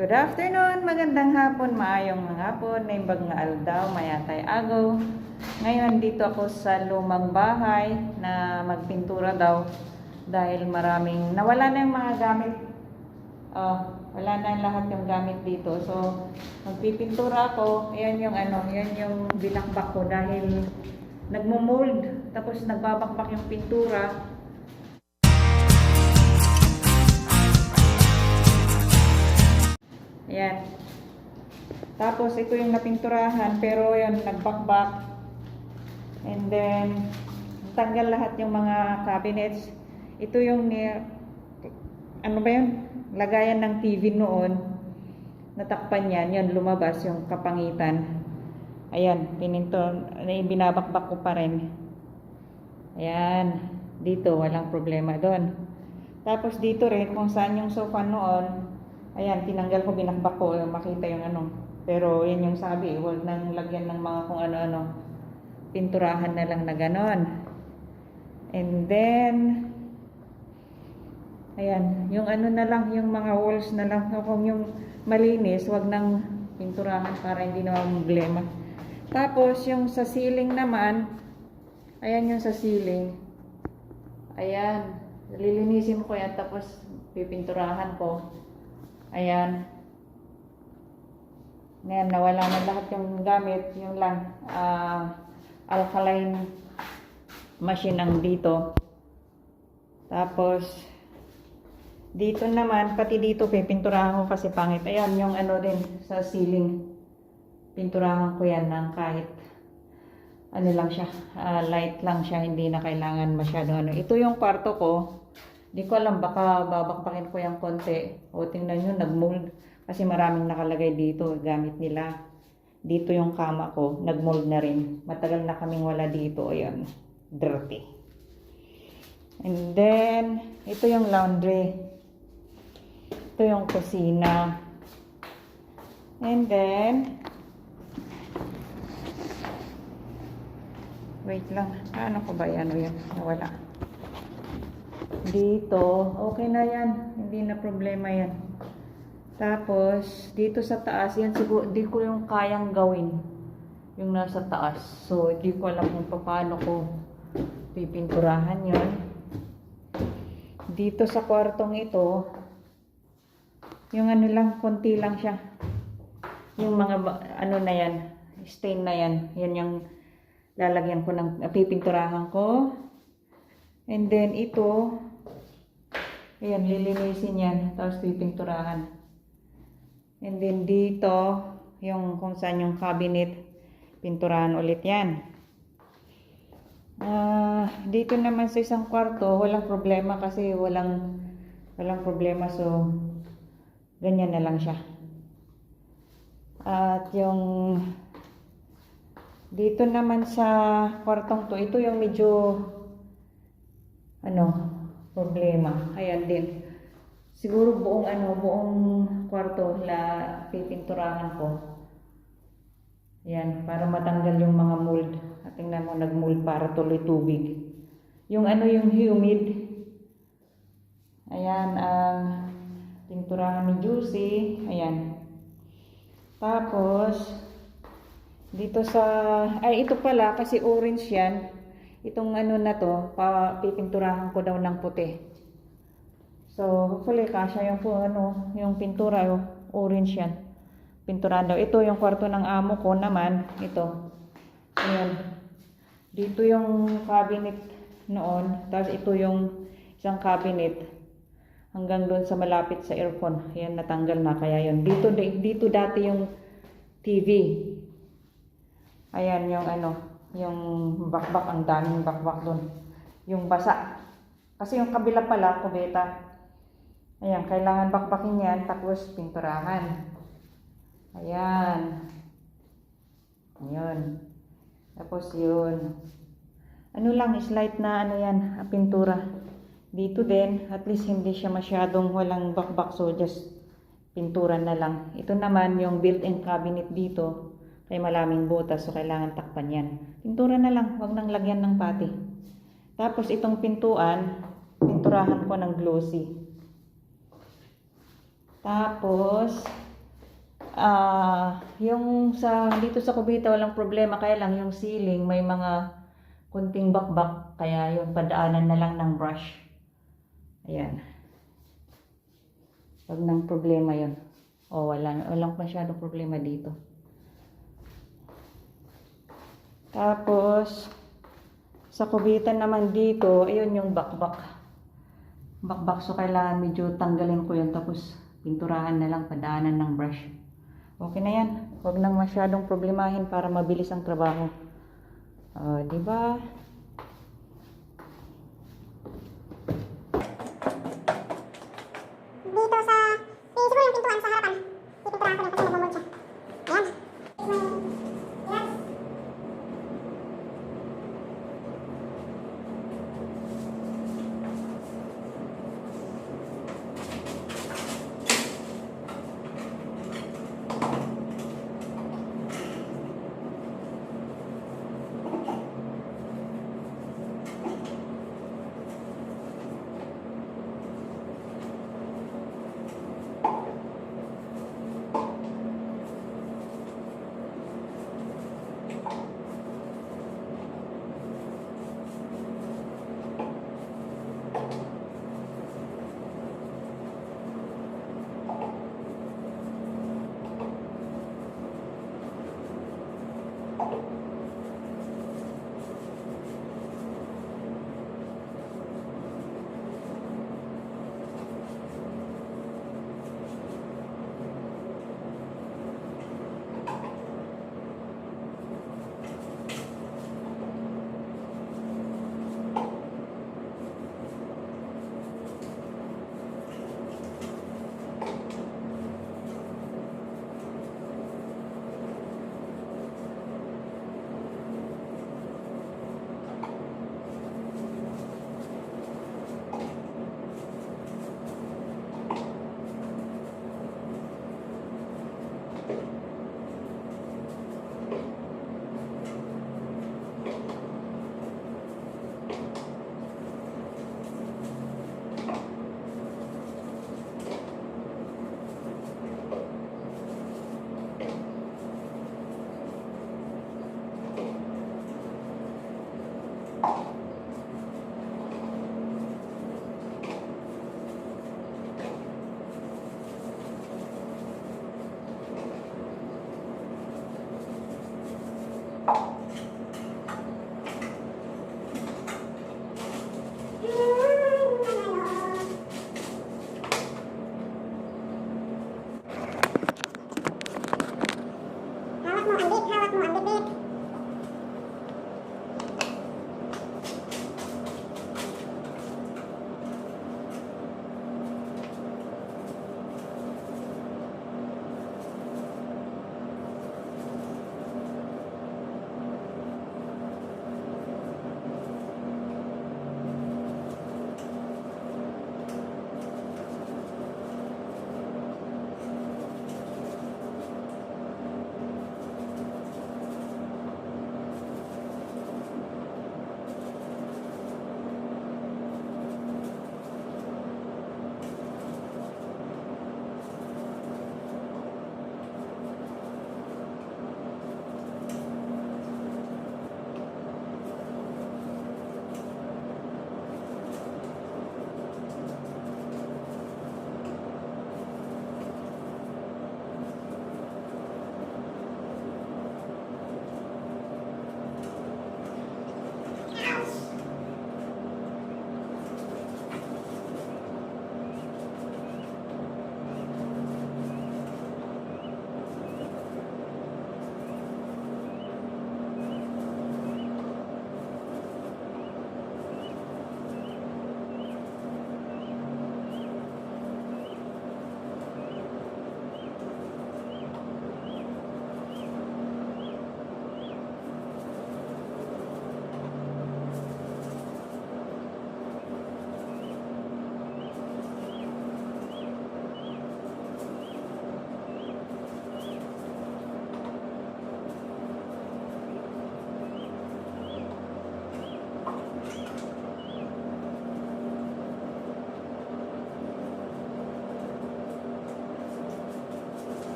Good afternoon, magandang hapon, maayong mga hapon, naimbag nga aldaw, mayatay agaw. Ngayon dito ako sa lumang bahay na magpintura daw dahil maraming nawala na yung mga gamit. Wala na lahat yung gamit dito. So magpipintura ako. Ayan yung yan yung binakbak ko dahil nagmo-mold tapos nagbabakbak yung pintura. Ayan. Tapos ito yung napinturahan pero yun nagbakbak. And then tanggal lahat yung mga cabinets. Ito yung ano ba yun? Lagayan ng TV noon. Natakpan yan. Yun lumabas yung kapangitan. Ayan, binabakbak ko pa rin. Ayan. Dito walang problema doon. Tapos dito rin kung saan yung sofa noon. Ayan, tinanggal ko, binakbak ko, makita yung Pero yun yung sabi, huwag nang lagyan ng mga kung ano-ano. Pinturahan na lang na ganon. And then, ayan, yung na lang, yung mga walls na lang. Kung yung malinis, huwag nang pinturahan para hindi naman problema. Tapos, yung sa ceiling naman, ayan yung sa ceiling. Ayan, lilinisin ko yan, tapos pipinturahan ko. Ayan. Ngayon, nawala na lahat yung gamit. Yung lang, alkaline machine ang dito. Tapos, dito naman, pati dito, pipinturahan ko kasi pangit. Ayan, yung din sa ceiling. Pinturahan ko yan ng kahit lang siya, light lang siya, hindi na kailangan masyado Ito yung kwarto ko. Di ko alam, baka babakbakin ko yung konti. O tingnan nyo, nagmold. Kasi maraming nakalagay dito, gamit nila. Dito yung kama ko, nagmold na rin. Matagal na kaming wala dito. Ayan, dirty. And then, ito yung laundry. Ito yung kusina. And then, wait lang. Ano ko ba yan? Nawala. Dito, okay na yan. Hindi na problema yan. Tapos, dito sa taas, yan siguro, di ko yung kayang gawin. Yung nasa taas. So, di ko alam kung paano ko pipinturahan yun. Dito sa kwartong ito, yung lang, konti lang siya. Yung mga, na yan, stain na yan. Yan yung lalagyan ko ng, pipinturahan ko. And then, ito, ayan, lilinisin yan. Tapos pipinturahan. And then dito, yung kung saan yung cabinet, pinturahan ulit yan. Dito naman sa isang kwarto, walang problema kasi walang problema. So, ganyan na lang siya. At yung dito naman sa kwartong to, ito yung medyo problema. Ayan din. Siguro buong kwarto pipinturahan ko. Ayan, para matanggal yung mga mold. At tingnan mo, nagmold para tuloy tubig. Yung yung humid. Ayan, pinturahan ni Juicy. Ayan. Tapos, dito ito pala, kasi orange yan. Itong na to, pipinturahan ko daw ng puti. So, hopefully kasya yung pintura, orange yan. Pinturahan daw. Ito yung kwarto ng amo ko naman, ito. Ayan. Dito yung cabinet noon, tapos ito yung isang cabinet hanggang doon sa malapit sa earphone. Ayan, natanggal na kaya yun. Dito dati yung TV. Ayan yung yung bakbak, ang daming bakbak doon. Yung basa. Kasi yung kabila pala, kubeta. Ayan, kailangan bakbakin yan, tapos pinturahan. Ayan. Ayun. Tapos yun. Lang, slight na yan, pintura. Dito din, at least hindi siya masyadong walang bakbak, so just pintura na lang. Ito naman yung built-in cabinet dito. Kaya malaming butas, so kailangan takpan yan. Pintura na lang, wag nang lagyan ng pati. Tapos itong pintuan, pinturahan ko ng glossy. Tapos, Yung sa dito sa kubita walang problema, kaya lang yung ceiling may mga kunting bakbak, kaya yung padaanan na lang ng brush. Ayan. Wag nang problema yun. O walang masyadong problema dito. Tapos sa kubitan naman dito, ayun yung bakbak. Bakbak, so kailangan medyo tanggalin ko yun, tapos pinturahan na lang, padaanan ng brush. Okay na yan. Huwag nang masyadong problemahin para mabilis ang trabaho. Di ba? Dito sa, siguro yung pintuan sa harapan. Pipinturahan ko lang kasi nagmamod siya. Ayan. Ayan.